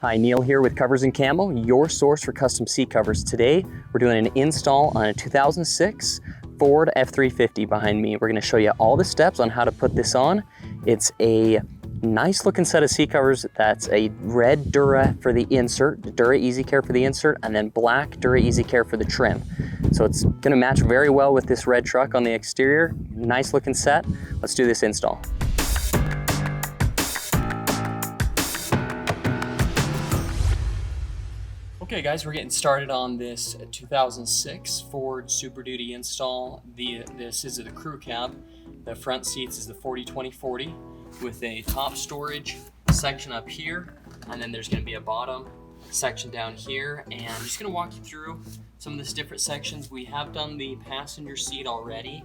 Hi, Neil here with Covers Camo, your source for custom seat covers. Today, we're doing an install on a 2006 Ford F350 behind me. We're gonna show you all the steps on how to put this on. It's a nice looking set of seat covers. That's a red Dura for the insert, Dura Easy Care for the insert, and then black Dura Easy Care for the trim. So it's gonna match very well with this red truck on the exterior. Nice looking set. Let's do this install. Okay guys, we're getting started on this 2006 Ford Super Duty install. This is the crew cab. The front seats is the 40-20-40 with a top storage section up here, and then there's going to be a bottom section down here. And I'm just going to walk you through some of the different sections. We have done the passenger seat already,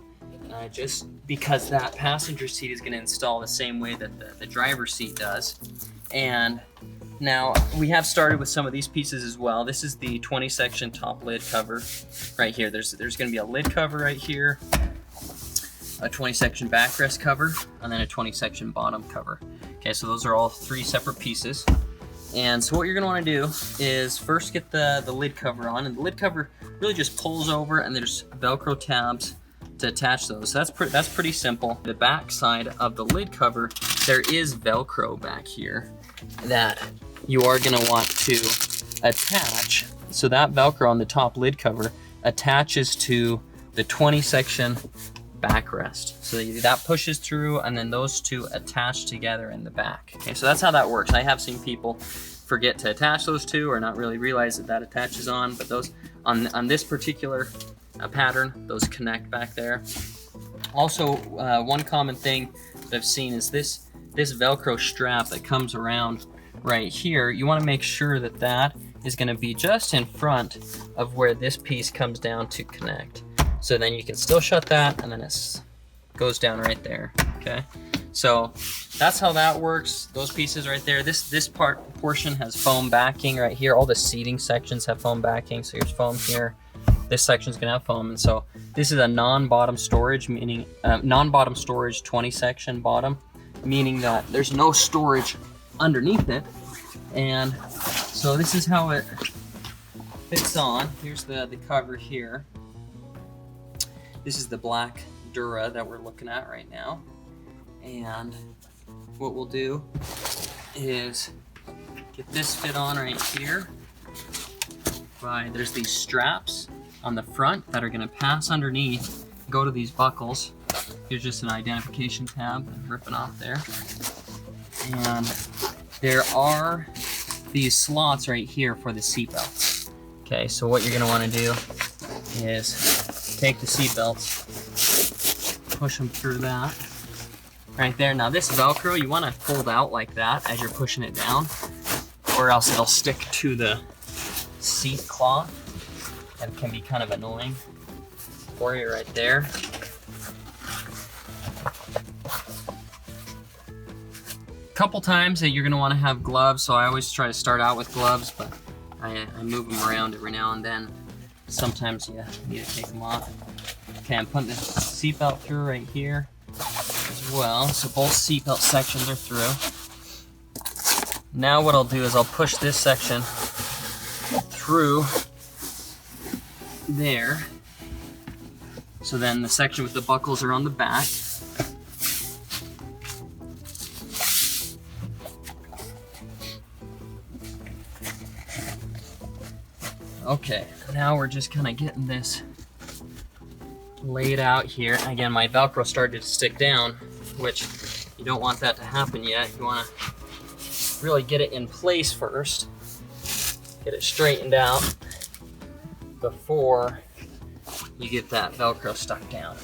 just because that passenger seat is going to install the same way that the driver's seat does. And now we have started with some of these pieces as well. This is the 20 section top lid cover right here. There's going to be a lid cover right here, a 20 section backrest cover, and then a 20 section bottom cover. Okay, so those are all three separate pieces. And so what you're going to want to do is first get the lid cover on, and the lid cover really just pulls over, and there's Velcro tabs to attach those. So that's pretty simple. The back side of the lid cover, there is Velcro back here that you are going to want to attach. So that Velcro on the top lid cover attaches to the 20 section backrest. So that pushes through, and then those two attach together in the back. Okay, so that's how that works. I have seen people forget to attach those two or not really realize that attaches on, but those on this particular pattern, those connect back there. Also, one common thing that I've seen is this Velcro strap that comes around right here. You want to make sure that that is going to be just in front of where this piece comes down to connect. So then you can still shut that, and then it goes down right there. Okay, so that's how that works. Those pieces right there. This portion has foam backing right here. All the seating sections have foam backing. So here's foam here. This section's gonna have foam, and so this is a non-bottom storage, meaning non-bottom storage 20 section bottom, meaning that there's no storage underneath it. And so this is how it fits on. Here's the cover here. This is the black Dura that we're looking at right now. And what we'll do is get this fit on right here. There's these straps on the front that are going to pass underneath, go to these buckles. Here's just an identification tab ripping off there. And there are these slots right here for the seat belts. Okay, so what you're going to want to do is take the seat belts, push them through that right there. Now this Velcro, you want to fold out like that as you're pushing it down, or else it'll stick to the seat cloth and can be kind of annoying for you right there. Couple times that you're going to want to have gloves, so I always try to start out with gloves, but I move them around every now and then. Sometimes you need to take them off. Okay, I'm putting the seatbelt through right here as well, so both seatbelt sections are through. Now what I'll do is I'll push this section through there. So then the section with the buckles are on the back. Okay, now we're just kind of getting this laid out here. Again, my Velcro started to stick down, which you don't want that to happen yet. You want to really get it in place first. Get it straightened out before you get that Velcro stuck down.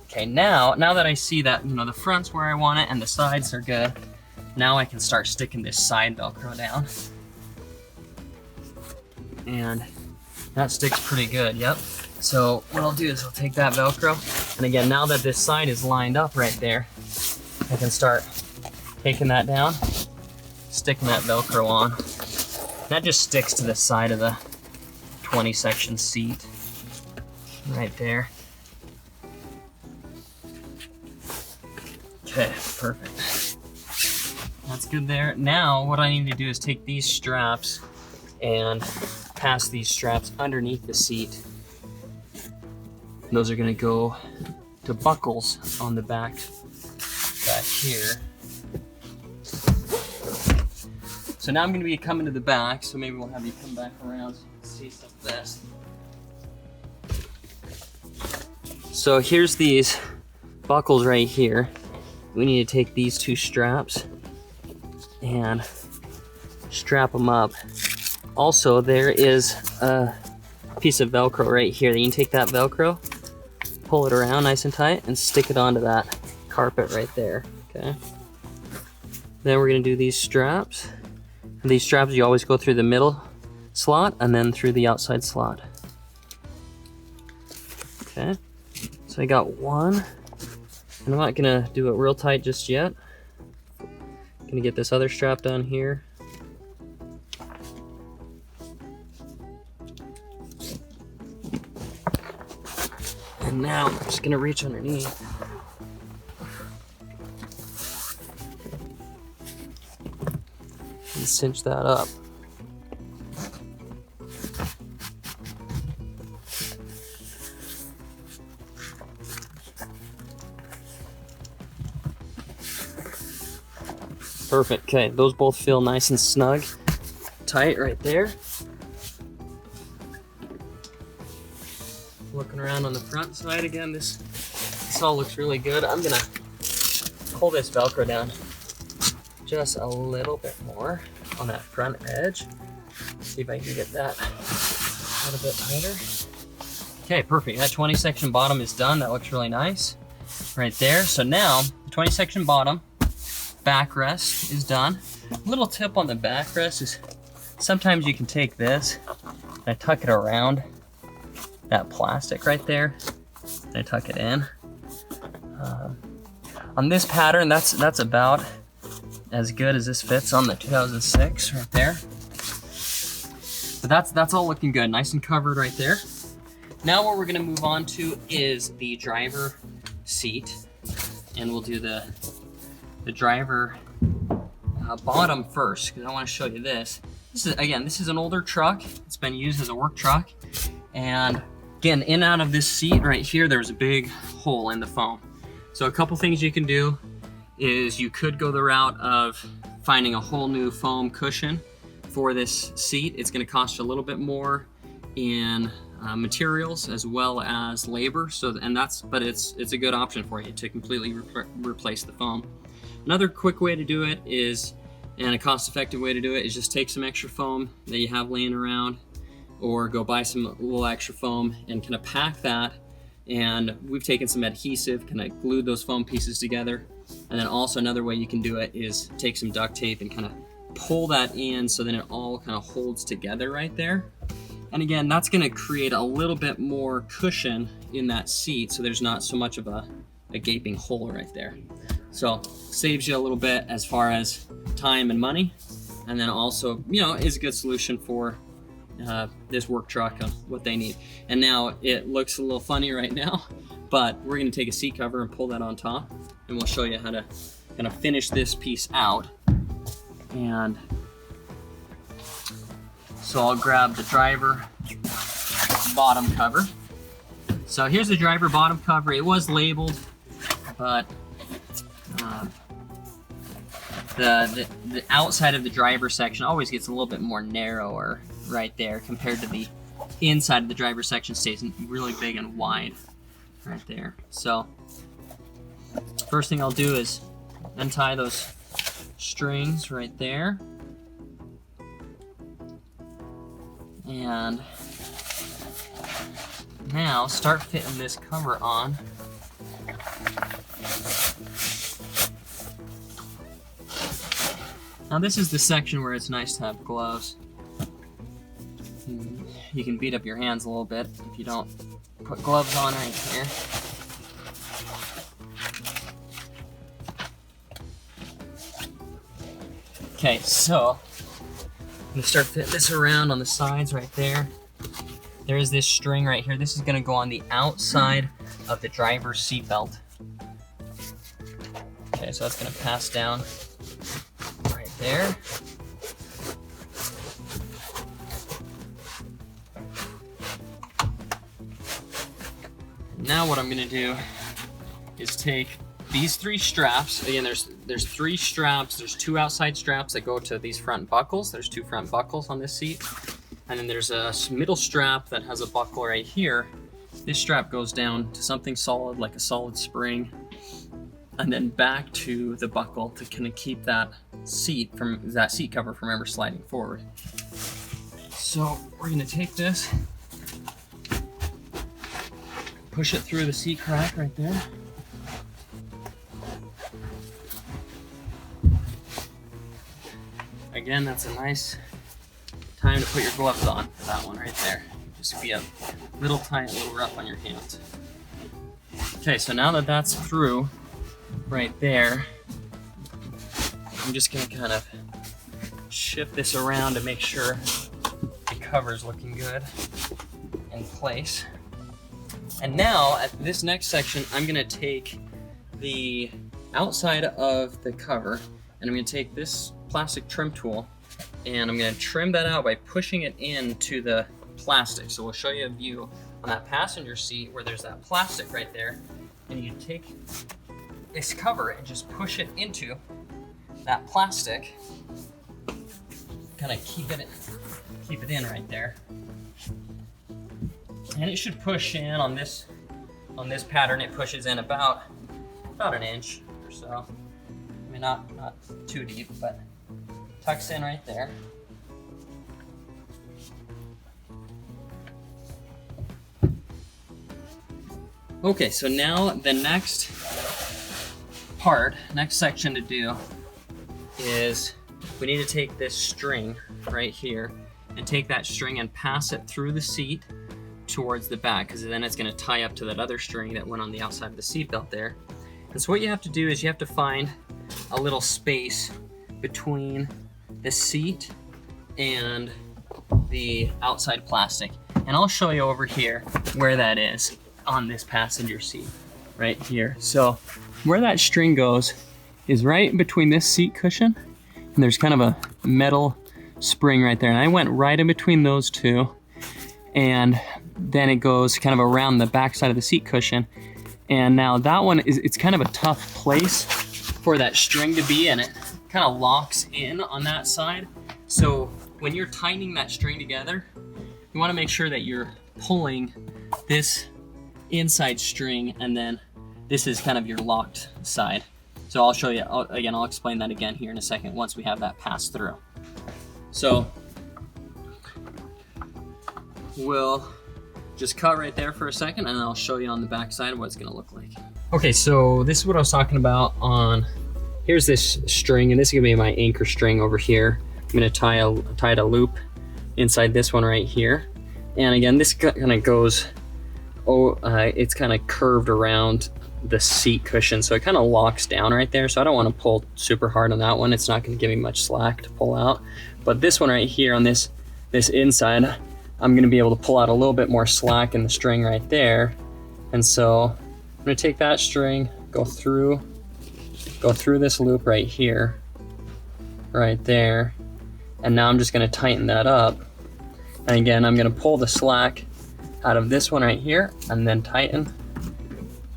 Okay, now that I see that, the front's where I want it and the sides are good, now I can start sticking this side Velcro down. And that sticks pretty good, yep. So what I'll do is I'll take that Velcro, and again, now that this side is lined up right there, I can start taking that down, sticking that Velcro on. That just sticks to the side of the 20 section seat right there. Okay, perfect. That's good there. Now what I need to do is take these straps and pass these straps underneath the seat. And those are gonna go to buckles on the back here. So now I'm gonna be coming to the back, so maybe we'll have you come back around so you can see some of this. So here's these buckles right here. We need to take these two straps and strap them up. Also, there is a piece of Velcro right here. You can take that Velcro, pull it around nice and tight, and stick it onto that carpet right there, okay? Then we're gonna do these straps. These straps, you always go through the middle slot and then through the outside slot. Okay, so I got one. And I'm not gonna do it real tight just yet. Gonna get this other strap down here. And now I'm just gonna reach underneath. And cinch that up. Perfect, okay, those both feel nice and snug, tight right there. Looking around on the front side again, this all looks really good. I'm gonna pull this Velcro down just a little bit more on that front edge. See if I can get that a little bit tighter. Okay, perfect, that 20 section bottom is done. That looks really nice right there. So now, the 20 section bottom, backrest is done. A little tip on the backrest is sometimes you can take this and I tuck it around that plastic right there and I tuck it in. On this pattern, that's about as good as this fits on the 2006 right there. But that's all looking good, nice and covered right there. Now what we're gonna move on to is the driver seat, and we'll do the driver bottom first, because I want to show you this. This is an older truck. It's been used as a work truck. And again, in and out of this seat right here, there's a big hole in the foam. So a couple things you can do is you could go the route of finding a whole new foam cushion for this seat. It's going to cost you a little bit more in materials as well as labor. But it's a good option for you to completely replace the foam. Another quick way to do it is, and a cost-effective way to do it, is just take some extra foam that you have laying around, or go buy some little extra foam and kind of pack that. And we've taken some adhesive, kind of glued those foam pieces together. And then also another way you can do it is take some duct tape and kind of pull that in so then it all kind of holds together right there. And again, that's going to create a little bit more cushion in that seat, so there's not so much of a gaping hole right there. So saves you a little bit as far as time and money, and then also, is a good solution for this work truck on what they need. And now it looks a little funny right now, but we're going to take a seat cover and pull that on top, and we'll show you how to kind of finish this piece out. And so I'll grab the driver bottom cover. So here's the driver bottom cover. It was labeled, but the outside of the driver section always gets a little bit more narrower right there compared to the inside of the driver section. Stays really big and wide right there. So first thing I'll do is untie those strings right there, and now start fitting this cover on. Now this is the section where it's nice to have gloves. You can beat up your hands a little bit if you don't put gloves on right here. Okay, so I'm gonna start fitting this around on the sides right there. There is this string right here. This is gonna go on the outside of the driver's seat belt. Okay, so that's gonna pass down there. Now what I'm gonna do is take these 3 straps. Again, there's 3 straps. There's 2 outside straps that go to these front buckles. There's 2 front buckles on this seat. And then there's a middle strap that has a buckle right here. This strap goes down to something solid, like a solid spring, and then back to the buckle to kind of keep that seat cover from ever sliding forward. So we're gonna take this, push it through the seat crack right there. Again, that's a nice time to put your gloves on for that one right there. Just be a little tight, a little rough on your hands. Okay, so now that that's through right there, I'm just gonna kind of shift this around to make sure the cover's looking good in place. And now at this next section, I'm gonna take the outside of the cover and I'm gonna take this plastic trim tool and I'm gonna trim that out by pushing it into the plastic. So we'll show you a view on that passenger seat where there's that plastic right there, and you take this cover and just push it into that plastic, kind of keep it in right there. And it should push in on this pattern. It pushes in about an inch or so. I mean, not too deep, but tucks in right there. Okay, so now the next section to do is we need to take this string right here and take that string and pass it through the seat towards the back, because then it's going to tie up to that other string that went on the outside of the seat belt there. And so what you have to do is you have to find a little space between the seat and the outside plastic. And I'll show you over here where that is on this passenger seat right here. So where that string goes is right between this seat cushion, and there's kind of a metal spring right there. And I went right in between those two, and then it goes kind of around the back side of the seat cushion. And now that one it's kind of a tough place for that string to be, and it kind of locks in on that side. So when you're tightening that string together, you want to make sure that you're pulling this inside string, and then this is kind of your locked side. So I'll show you, I'll explain that again here in a second once we have that passed through. So we'll just cut right there for a second, and I'll show you on the back side what it's gonna look like. Okay, so this is what I was talking about here's this string, and this is gonna be my anchor string over here. I'm gonna tie a loop inside this one right here. And again, this kind of goes, it's kind of curved around the seat cushion, so it kind of locks down right there. So I don't want to pull super hard on that one. It's not going to give me much slack to pull out. But this one right here on this inside, I'm going to be able to pull out a little bit more slack in the string right there. And so I'm going to take that string, go through this loop right here, right there. And now I'm just going to tighten that up. And again, I'm going to pull the slack out of this one right here, and then tighten,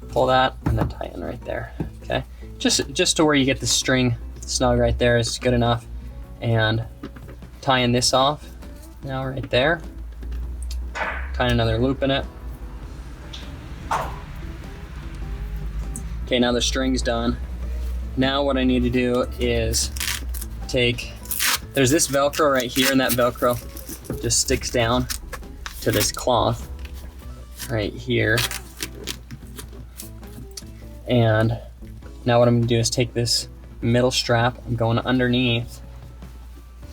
pull that, and then tighten right there. Okay, just to where you get the string snug right there is good enough. And tying this off now right there, tying another loop in it. Okay, now the string's done. Now what I need to do is there's this Velcro right here, and that Velcro just sticks down to this cloth right here. And now what I'm gonna do is take this middle strap, I'm going underneath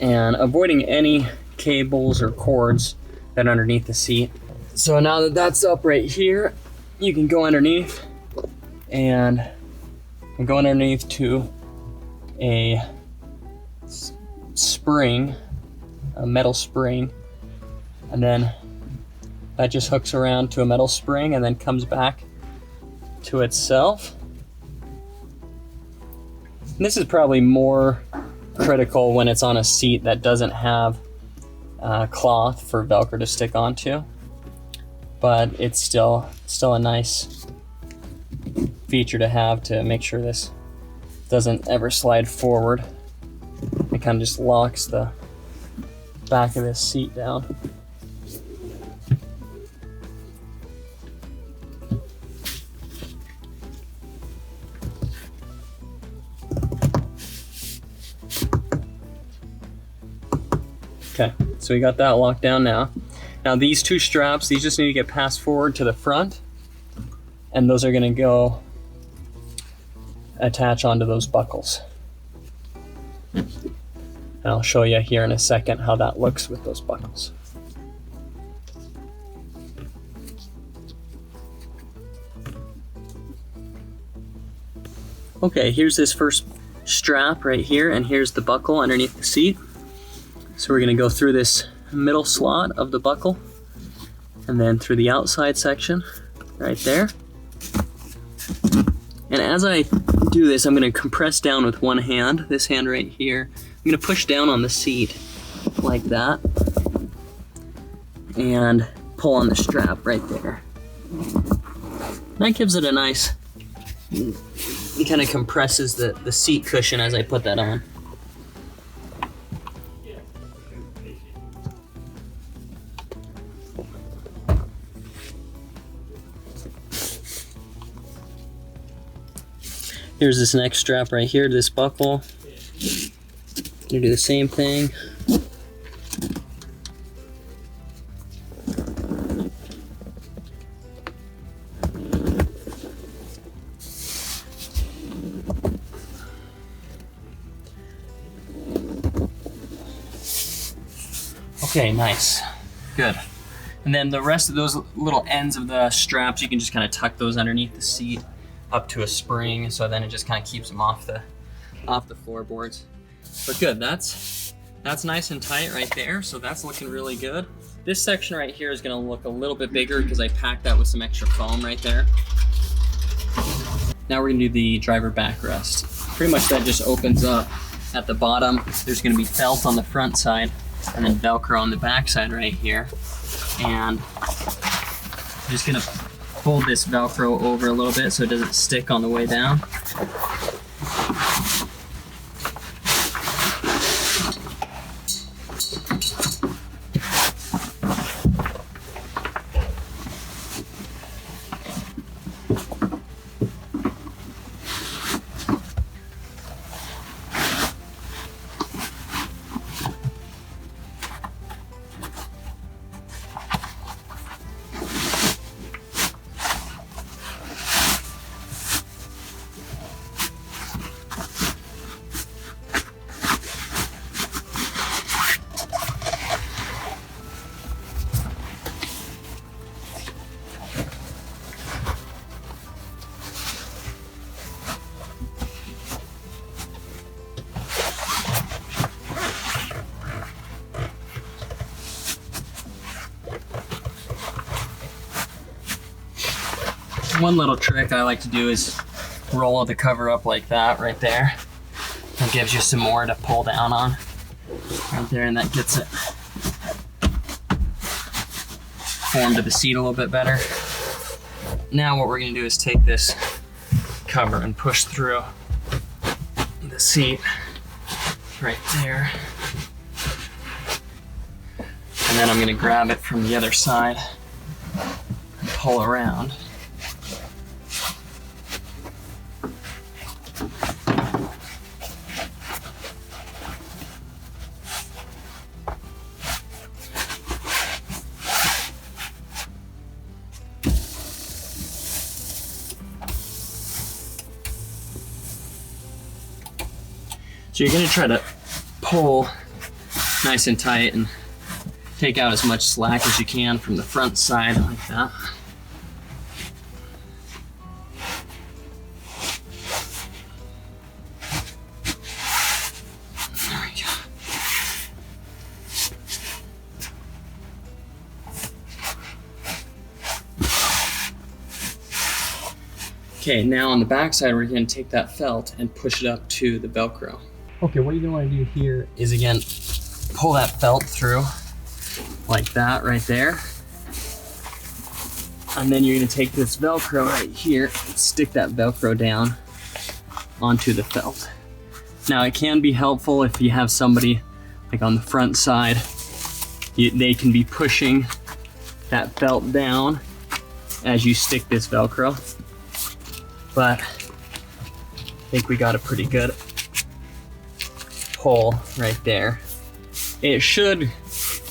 and avoiding any cables or cords that are underneath the seat. So now that that's up right here, you can go underneath, and I'm going underneath to a spring, a metal spring, and then that just hooks around to a metal spring and then comes back to itself. And this is probably more critical when it's on a seat that doesn't have cloth for Velcro to stick onto, but it's still a nice feature to have to make sure this doesn't ever slide forward. It kind of just locks the back of this seat down. Okay, so we got that locked down now. Now these two straps, these just need to get passed forward to the front, and those are gonna go attach onto those buckles. And I'll show you here in a second how that looks with those buckles. Okay, here's this first strap right here, and here's the buckle underneath the seat. So we're gonna go through this middle slot of the buckle and then through the outside section right there. And as I do this, I'm gonna compress down with one hand, this hand right here. I'm gonna push down on the seat like that and pull on the strap right there. That gives it a nice, it kind of compresses the seat cushion as I put that on. Here's this next strap right here to this buckle. You do the same thing. Okay, nice. Good. And then the rest of those little ends of the straps, you can just kind of tuck those underneath the seat up to a spring, so then it just kind of keeps them off the floorboards. But good, that's nice and tight right there, so that's looking really good. This section right here is gonna look a little bit bigger because I packed that with some extra foam right there. Now we're gonna do the driver backrest. Pretty much that just opens up at the bottom. There's gonna be felt on the front side and then Velcro on the back side right here. And I'm just gonna fold this Velcro over a little bit so it doesn't stick on the way down. One little trick I like to do is roll the cover up like that right there. It gives you some more to pull down on right there, and that gets it formed to the seat a little bit better. Now what we're gonna do is take this cover and push through the seat right there. And then I'm gonna grab it from the other side and pull around. So you're gonna try to pull nice and tight and take out as much slack as you can from the front side like that. There we go. Okay, now on the back side, we're gonna take that felt and push it up to the Velcro. Okay, what you're gonna wanna do here is, again, pull that felt through like that right there. And then you're gonna take this Velcro right here and stick that Velcro down onto the felt. Now it can be helpful if you have somebody like on the front side, they can be pushing that felt down as you stick this Velcro. But I think we got a pretty good pull right there. It should,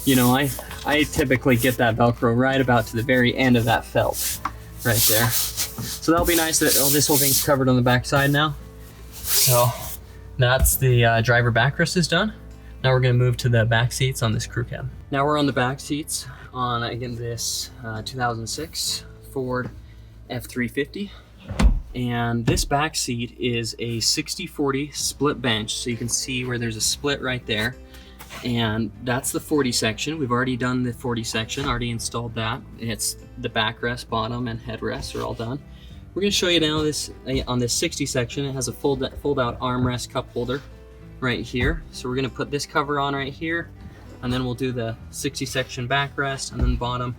you know, I typically get that Velcro right about to the very end of that felt right there. So that'll be nice that this whole thing's covered on the back side now. So that's the driver backrest is done. Now we're gonna move to the back seats on this crew cab. Now we're on the back seats on, again, this 2006 Ford F350. And this back seat is a 60/40 split bench. So you can see where there's a split right there. And that's the 40 section. We've already done the 40 section, already installed that. It's the backrest, bottom, and headrests are all done. We're gonna show you now this on this 60 section. It has a fold out armrest cup holder right here. So we're gonna put this cover on right here, and then we'll do the 60 section backrest, and then bottom,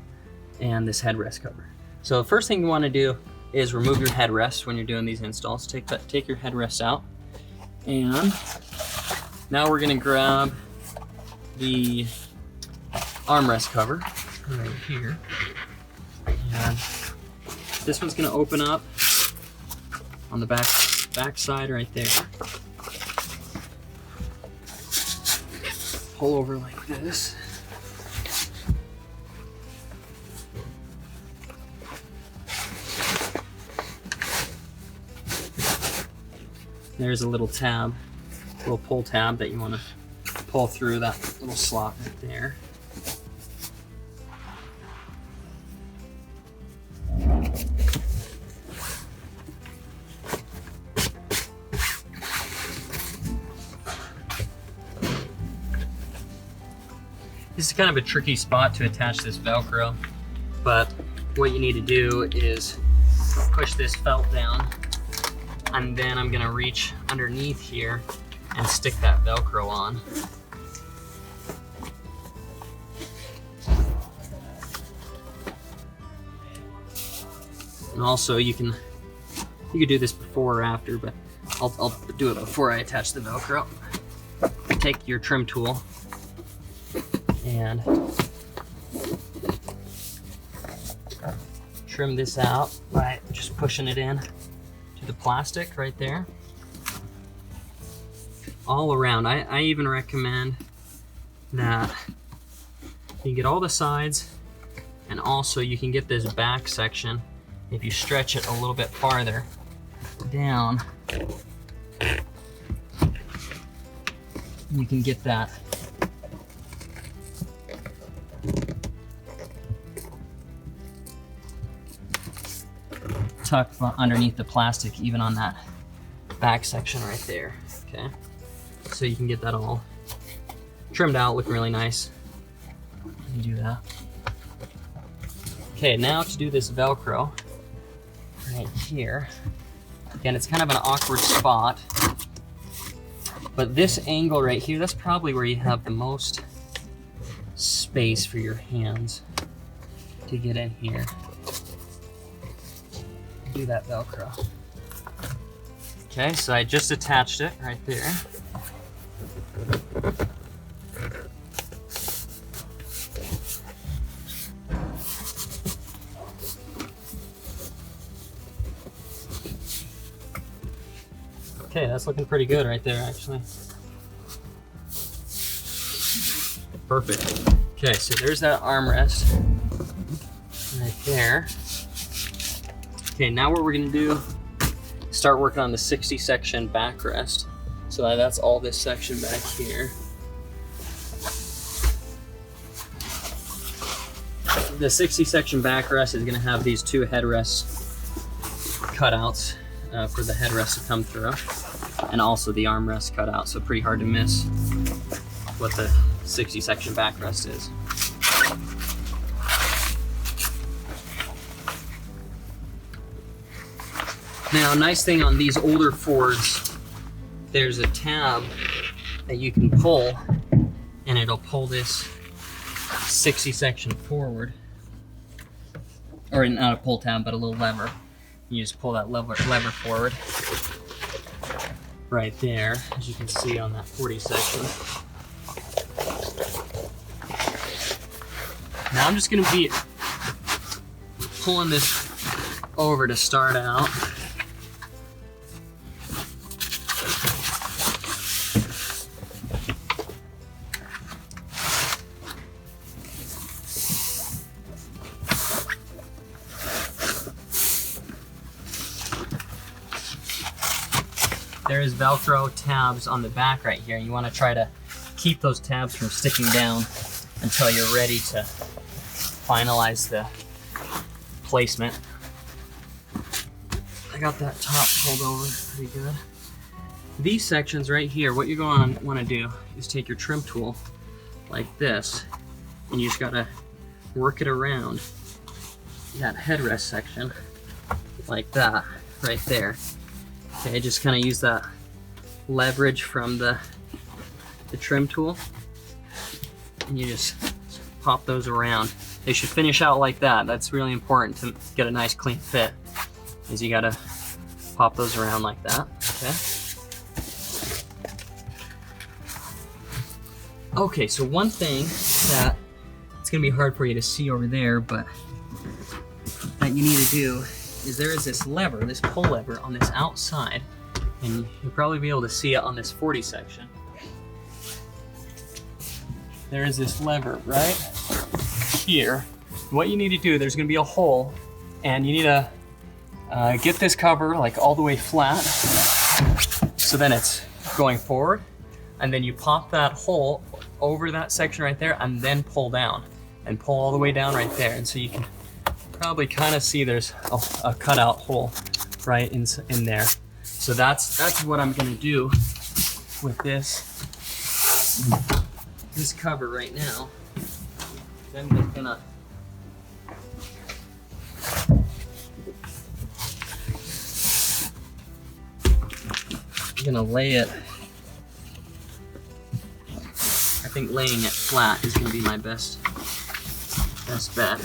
and this headrest cover. So the first thing you wanna do is remove your headrest when you're doing these installs. Take your headrest out. And now we're gonna grab the armrest cover right here. And this one's gonna open up on the back side right there. Pull over like this. There's a little tab, little pull tab that you want to pull through that little slot right there. This is kind of a tricky spot to attach this Velcro, but what you need to do is push this felt down, and then I'm gonna reach underneath here and stick that Velcro on. And also you can do this before or after, but I'll do it before I attach the Velcro. Take your trim tool and trim this out by just pushing it in to the plastic right there. All around. I even recommend that you get all the sides, and also you can get this back section if you stretch it a little bit farther down. You can get that tuck underneath the plastic, even on that back section right there. Okay, so you can get that all trimmed out, looking really nice. You do that. Okay, now to do this Velcro right here. Again, it's kind of an awkward spot, but this angle right here, that's probably where you have the most space for your hands to get in here. Do that Velcro. Okay, so I just attached it right there. Okay, that's looking pretty good right there, actually. Perfect. Okay, so there's that armrest right there. Okay, now what we're gonna do, start working on the 60 section backrest. So that's all this section back here. The 60 section backrest is gonna have these two headrest cutouts for the headrest to come through, and also the armrest cutout, so pretty hard to miss what the 60 section backrest is. Now, nice thing on these older Fords, there's a tab that you can pull, and it'll pull this 60 section forward. Or not a pull tab, but a little lever. You just pull that lever forward. Right there, as you can see on that 40 section. Now I'm just gonna be pulling this over to start out. There is Velcro tabs on the back right here. You want to try to keep those tabs from sticking down until you're ready to finalize the placement. I got that top pulled over pretty good. These sections right here, what you're going to want to do is take your trim tool like this, and you just got to work it around that headrest section like that right there. Okay, just kind of use that leverage from the trim tool, and you just pop those around. They should finish out like that. That's really important to get a nice clean fit, is you gotta pop those around like that, okay? Okay, so one thing that it's gonna be hard for you to see over there, but that you need to do is there is this lever, this pull lever on this outside, and you'll probably be able to see it on this 40 section. There is this lever right here. What you need to do, there's gonna be a hole, and you need to get this cover like all the way flat, so then it's going forward, and then you pop that hole over that section right there, and then pull down, and pull all the way down right there, and so you can probably kind of see there's a cutout hole right in there. So that's what I'm gonna do with this cover right now. I'm just gonna lay it. I think laying it flat is gonna be my best bet.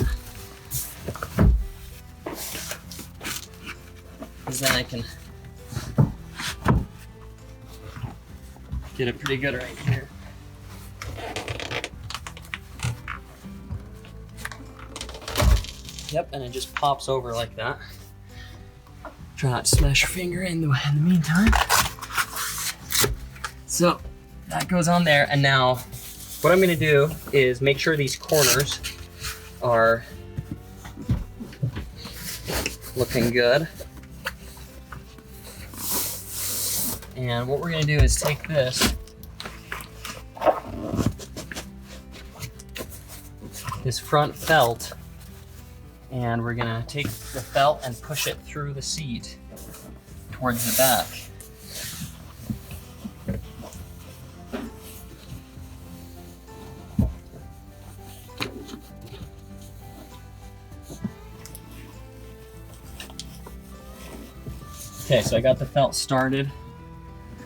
Because then I can get it pretty good right here. Yep, and it just pops over like that. Try not to smash your finger in the meantime. So that goes on there, and now what I'm gonna do is make sure these corners are looking good. And what we're gonna do is take this front felt, and we're gonna take the felt and push it through the seat towards the back. Okay, so I got the felt started.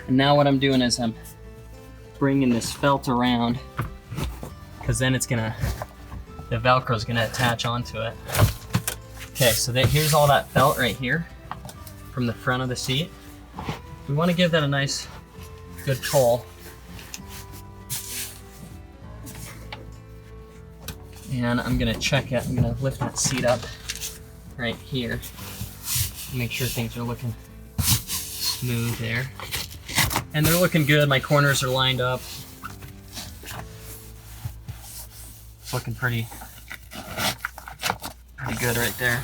And now what I'm doing is I'm bringing this felt around, because then the Velcro is gonna attach onto it. Okay, so here's all that felt right here from the front of the seat. We want to give that a nice, good pull. And I'm gonna check it. I'm gonna lift that seat up right here. Make sure things are looking smooth there. And they're looking good. My corners are lined up. It's looking pretty good right there.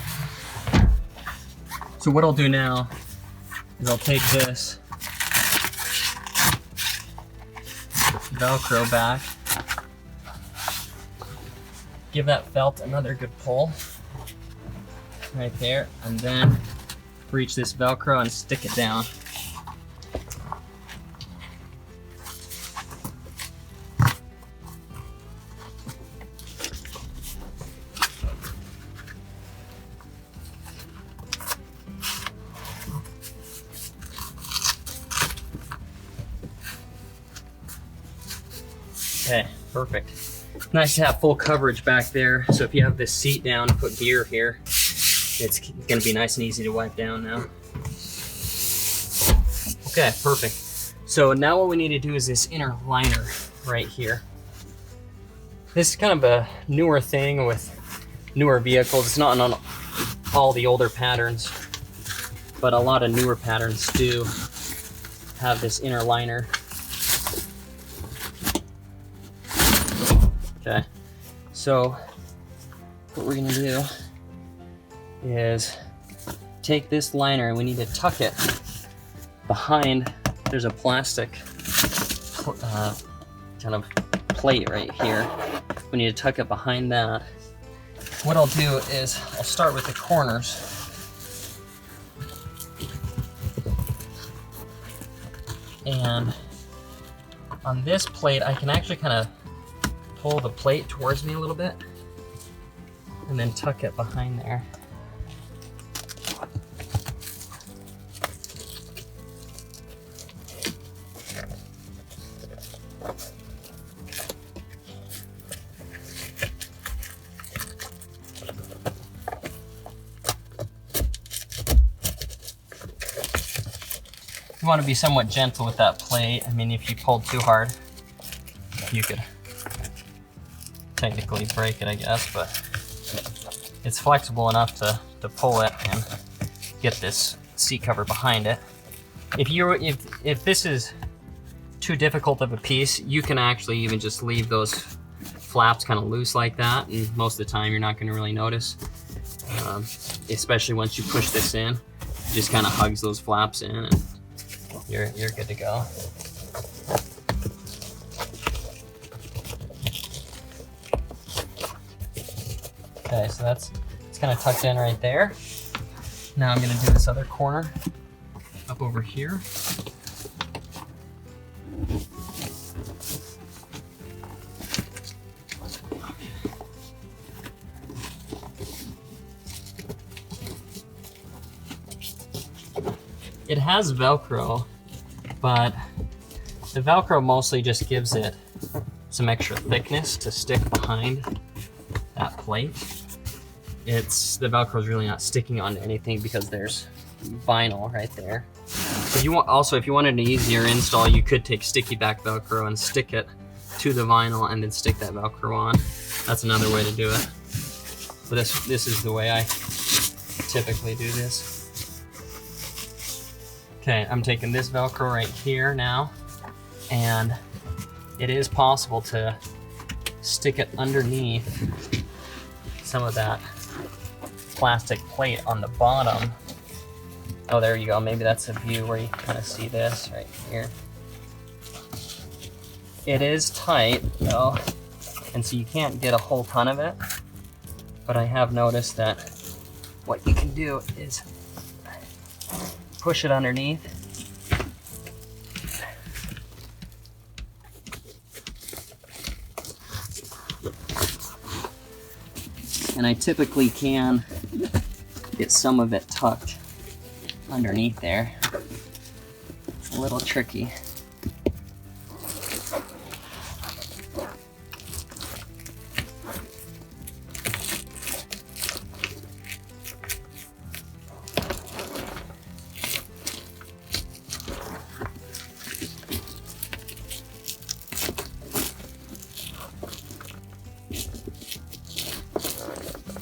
So what I'll do now is I'll take this Velcro back, give that felt another good pull right there, and then reach this Velcro and stick it down. Okay, perfect. Nice to have full coverage back there. So if you have this seat down, put gear here, it's gonna be nice and easy to wipe down now. Okay, perfect. So now what we need to do is this inner liner right here. This is kind of a newer thing with newer vehicles. It's not on all the older patterns, but a lot of newer patterns do have this inner liner. Okay, so what we're gonna do is take this liner and we need to tuck it behind. There's a plastic kind of plate right here. We need to tuck it behind that. What I'll do is I'll start with the corners. And on this plate, I can actually kind of pull the plate towards me a little bit and then tuck it behind there. You want to be somewhat gentle with that plate. I mean, if you pulled too hard, you could technically break it, I guess, but it's flexible enough to pull it and get this seat cover behind it. If this is too difficult of a piece, you can actually even just leave those flaps kind of loose like that, and most of the time you're not going to really notice, especially once you push this in. It just kind of hugs those flaps in and you're good to go. Okay, so it's kind of tucked in right there. Now I'm going to do this other corner up over here. It has Velcro, but the Velcro mostly just gives it some extra thickness to stick behind that plate. The Velcro is really not sticking onto anything because there's vinyl right there. If you wanted an easier install, you could take sticky back Velcro and stick it to the vinyl and then stick that Velcro on. That's another way to do it. But this is the way I typically do this. Okay, I'm taking this Velcro right here now, and it is possible to stick it underneath some of that plastic plate on the bottom. Oh, there you go. Maybe that's a view where you kind of see this right here. It is tight though, and so you can't get a whole ton of it, but I have noticed that what you can do is push it underneath. And I typically can get some of it tucked underneath there. It's a little tricky.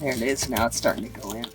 There it is, now it's starting to go in.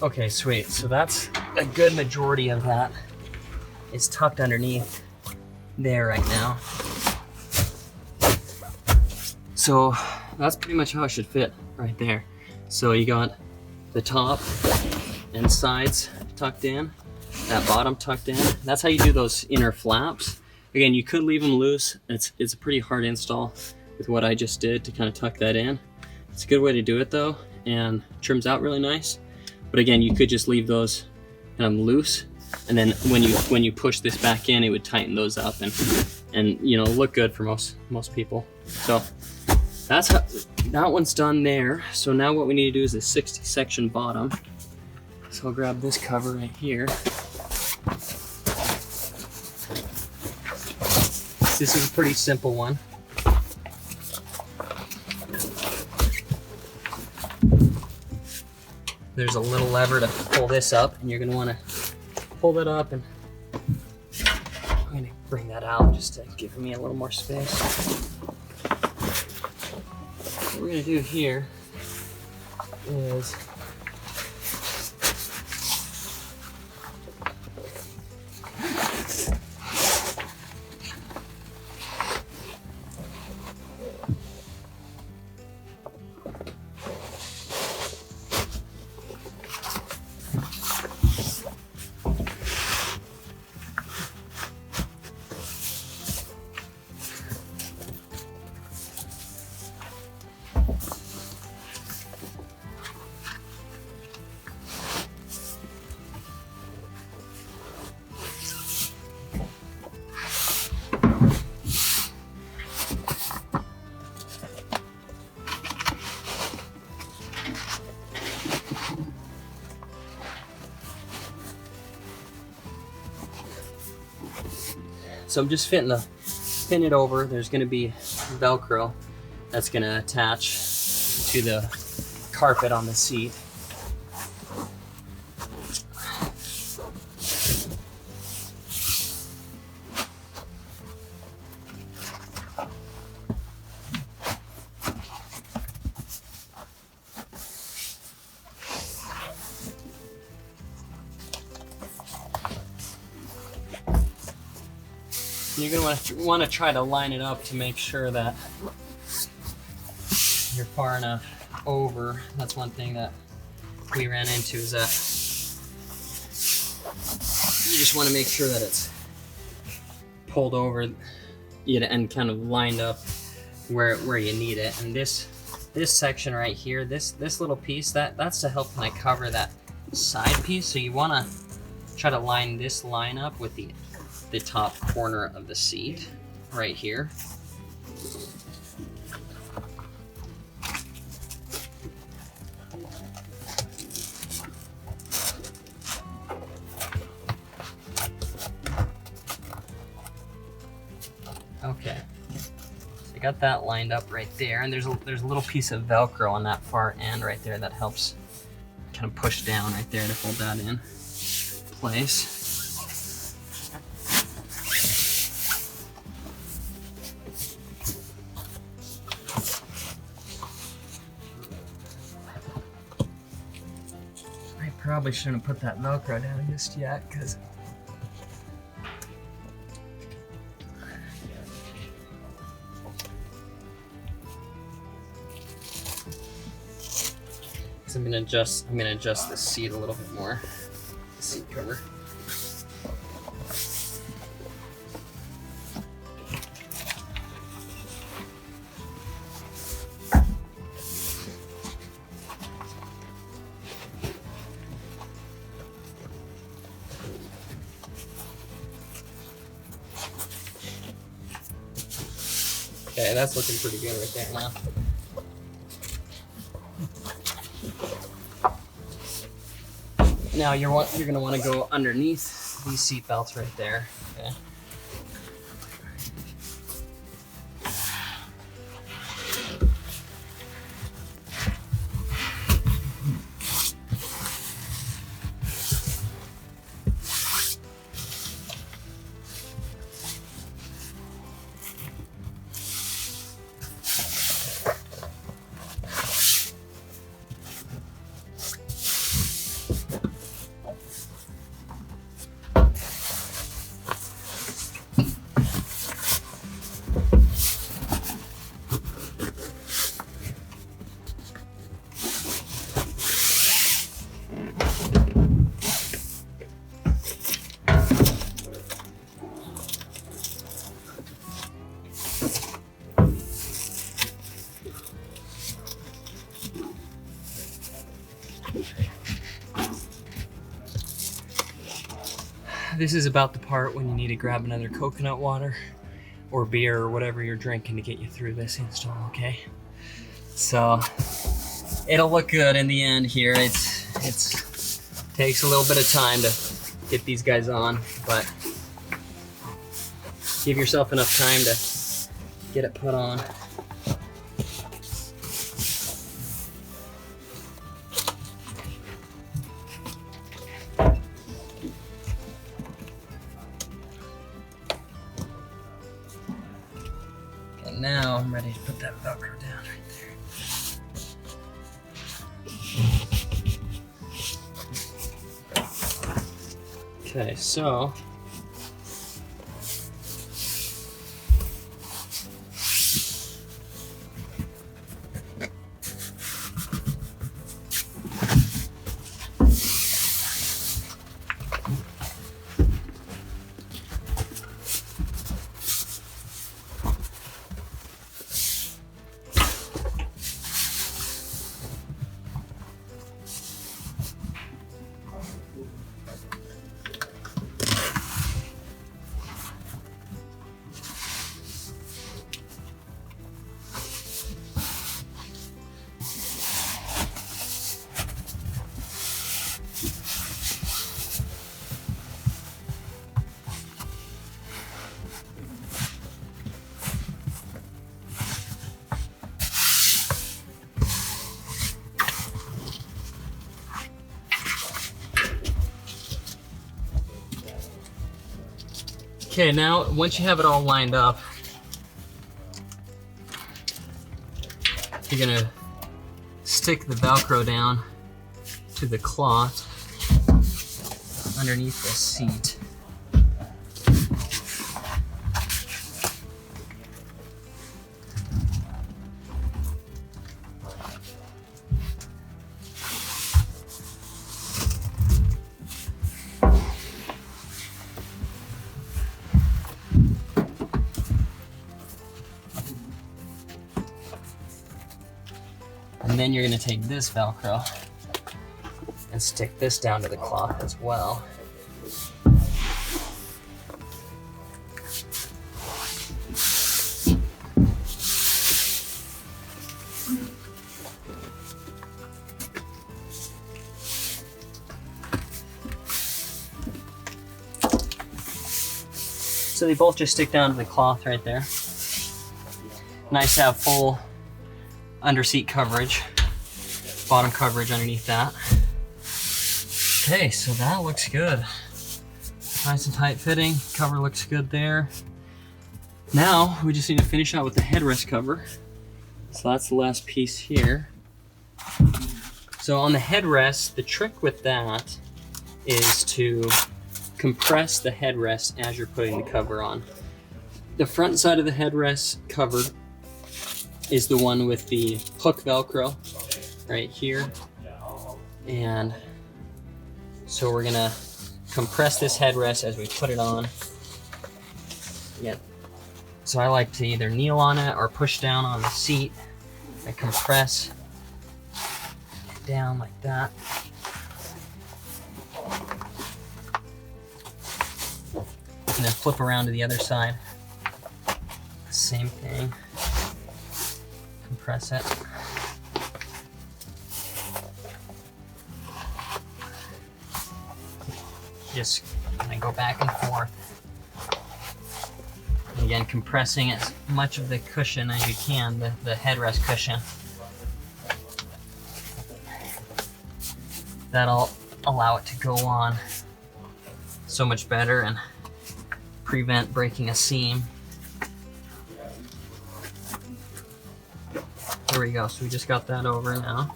Okay, sweet. So that's a good majority of that is tucked underneath there right now. So that's pretty much how it should fit right there. So you got the top and sides tucked in, that bottom tucked in. That's how you do those inner flaps. Again, you could leave them loose. It's a pretty hard install with what I just did to kind of tuck that in. It's a good way to do it though, and trims out really nice. But again, you could just leave those kind of loose, and then when you push this back in, it would tighten those up and you know, look good for most people. So that's how that one's done there. So now what we need to do is a 60 section bottom. So I'll grab this cover right here. This is a pretty simple one. There's a little lever to pull this up, and you're gonna wanna pull that up, and I'm gonna bring that out just to give me a little more space. What we're gonna do here is so I'm just fitting to pin it over. There's going to be Velcro that's going to attach to the carpet on the seat. You're going to want to try to line it up to make sure that you're far enough over. That's one thing that we ran into, is that you just want to make sure that it's pulled over and kind of lined up where you need it. And this section right here, this little piece, that's to help kind of cover that side piece. So you want to try to line this line up with the top corner of the seat right here. Okay, so I got that lined up right there, and there's a little piece of Velcro on that far end right there that helps kind of push down right there to hold that in place. Probably shouldn't have put that Velcro down just yet, because I'm gonna adjust the seat a little bit more. The seat cover. Okay, that's looking pretty good right there now. Now you're going to want to go underneath these seat belts right there. Okay. This is about the part when you need to grab another coconut water or beer or whatever you're drinking to get you through this install, okay? So it'll look good in the end here. It's takes a little bit of time to get these guys on, but give yourself enough time to get it put on. And now I'm ready to put that Velcro down right there. Okay, so okay, now once you have it all lined up, you're gonna stick the Velcro down to the cloth underneath the seat. And then you're going to take this Velcro and stick this down to the cloth as well. So they both just stick down to the cloth right there. Nice to have full under seat coverage, bottom coverage underneath that. Okay, so that looks good. Nice and tight fitting, cover looks good there. Now we just need to finish out with the headrest cover. So that's the last piece here. So on the headrest, the trick with that is to compress the headrest as you're putting the cover on. The front side of the headrest cover is the one with the hook Velcro right here. And so we're gonna compress this headrest as we put it on. Yeah. So I like to either kneel on it or push down on the seat and compress it down like that. And then flip around to the other side. Same thing. Compress it. Just kind of go back and forth. And again, compressing as much of the cushion as you can, the headrest cushion. That'll allow it to go on so much better and prevent breaking a seam. There we go, so we just got that over now.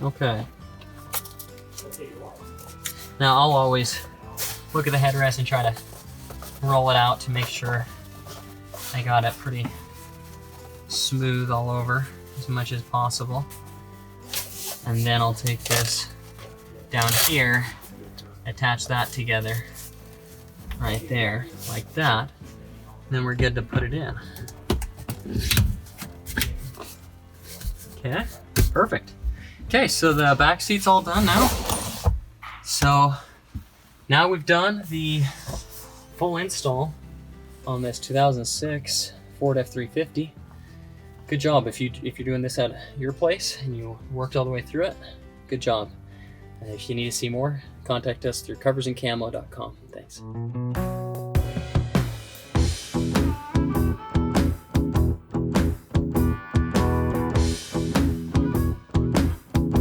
Okay. Now I'll always look at the headrest and try to roll it out to make sure I got it pretty smooth all over as much as possible. And then I'll take this down here, attach that together right there, like that. And then we're good to put it in. Okay, perfect. Okay, so the back seat's all done now. So now we've done the full install on this 2006 Ford F350. Good job. If you're doing this at your place and you worked all the way through it, good job. If you need to see more, contact us through coversandcamo.com. Thanks.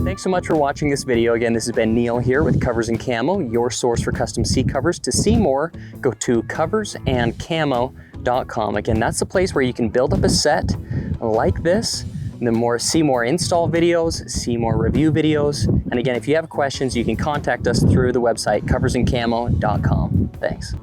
Thanks so much for watching this video. Again, this has been Neil here with Covers and Camo, your source for custom seat covers. To see more, go to coversandcamo.com. Again, that's the place where you can build up a set like this, and then see more install videos, see more review videos. And again, if you have questions, you can contact us through the website coversandcamo.com. Thanks.